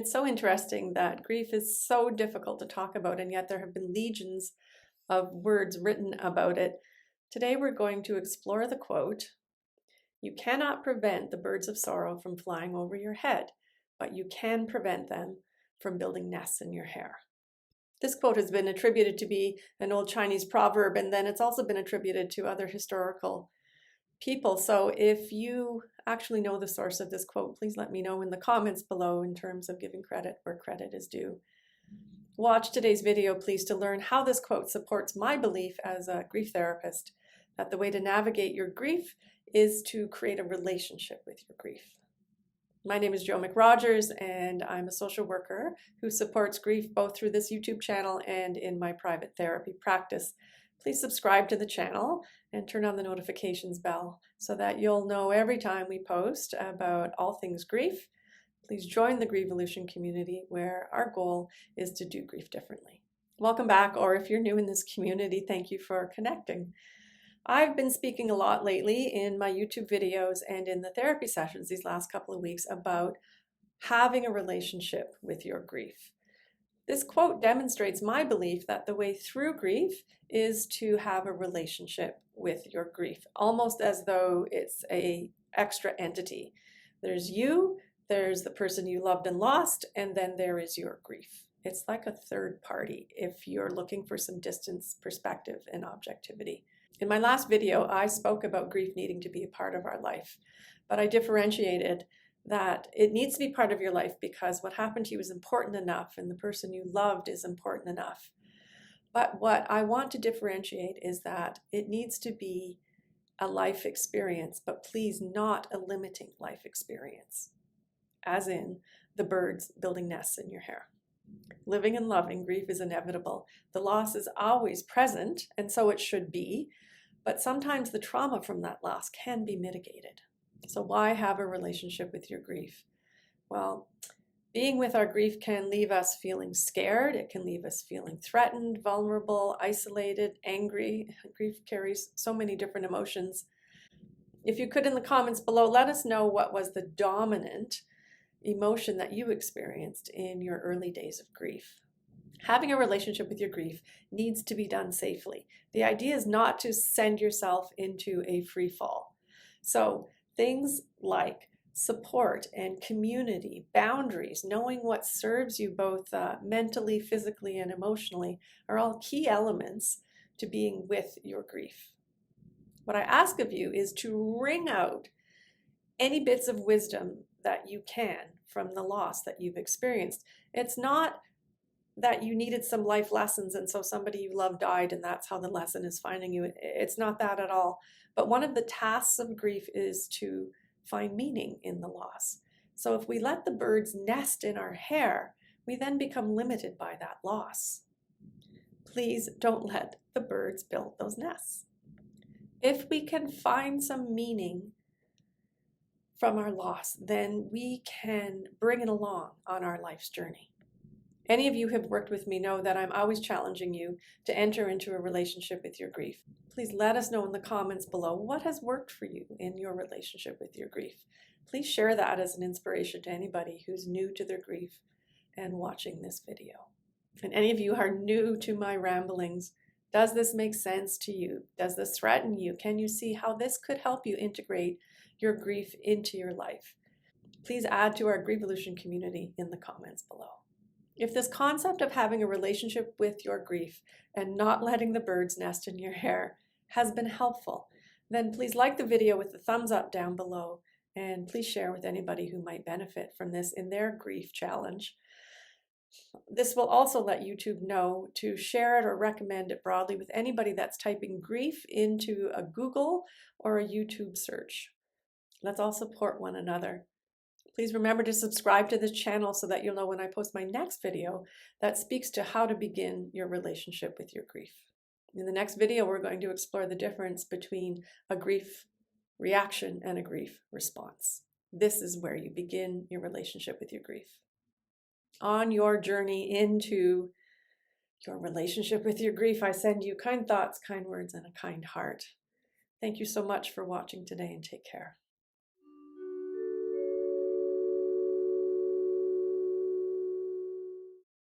It's so interesting that grief is so difficult to talk about, and yet there have been legions of words written about it. Today we're going to explore the quote, "You cannot prevent the birds of sorrow from flying over your head, but you can prevent them from building nests in your hair." This quote has been attributed to be an old Chinese proverb, and then it's also been attributed to other historical people. So if you actually know the source of this quote, please let me know in the comments below in terms of giving credit where credit is due. Watch today's video, please, to learn how this quote supports my belief as a grief therapist that the way to navigate your grief is to create a relationship with your grief. My name is Jo McRogers, and I'm a social worker who supports grief both through this YouTube channel and in my private therapy practice. Please subscribe to the channel and turn on the notifications bell so that you'll know every time we post about all things grief. Please join the Grievolution community, where our goal is to do grief differently. Welcome back, or if you're new in this community, thank you for connecting. I've been speaking a lot lately in my YouTube videos and in the therapy sessions these last couple of weeks about having a relationship with your grief. This quote demonstrates my belief that the way through grief is to have a relationship with your grief, almost as though it's an extra entity. There's you, there's the person you loved and lost, and then there is your grief. It's like a third party if you're looking for some distance, perspective, and objectivity. In my last video, I spoke about grief needing to be a part of our life, but I differentiated that it needs to be part of your life because what happened to you is important enough and the person you loved is important enough. But what I want to differentiate is that it needs to be a life experience, but please not a limiting life experience, as in the birds building nests in your hair. Living and loving, grief is inevitable. The loss is always present, and so it should be, but sometimes the trauma from that loss can be mitigated. So why have a relationship with your grief? Well, being with our grief can leave us feeling scared. It can leave us feeling threatened, vulnerable, isolated, angry. Grief carries so many different emotions. If you could, in the comments below, let us know what was the dominant emotion that you experienced in your early days of grief. Having a relationship with your grief needs to be done safely. The idea is not to send yourself into a free fall. So things like support and community, boundaries, knowing what serves you both mentally, physically, and emotionally are all key elements to being with your grief. What I ask of you is to wring out any bits of wisdom that you can from the loss that you've experienced. It's not that you needed some life lessons and so somebody you love died and that's how the lesson is finding you. It's not that at all. But one of the tasks of grief is to find meaning in the loss. So if we let the birds nest in our hair, we then become limited by that loss. Please don't let the birds build those nests. If we can find some meaning from our loss, then we can bring it along on our life's journey. Any of you who have worked with me know that I'm always challenging you to enter into a relationship with your grief. Please let us know in the comments below what has worked for you in your relationship with your grief. Please share that as an inspiration to anybody who's new to their grief and watching this video. And any of you who are new to my ramblings, does this make sense to you? Does this threaten you? Can you see how this could help you integrate your grief into your life? Please add to our Grievolution community in the comments below. If this concept of having a relationship with your grief and not letting the birds nest in your hair has been helpful, then please like the video with the thumbs up down below, and please share with anybody who might benefit from this in their grief challenge. This will also let YouTube know to share it or recommend it broadly with anybody that's typing grief into a Google or a YouTube search. Let's all support one another. Please remember to subscribe to this channel so that you'll know when I post my next video that speaks to how to begin your relationship with your grief. In the next video, we're going to explore the difference between a grief reaction and a grief response. This is where you begin your relationship with your grief. On your journey into your relationship with your grief, I send you kind thoughts, kind words, and a kind heart. Thank you so much for watching today, and take care.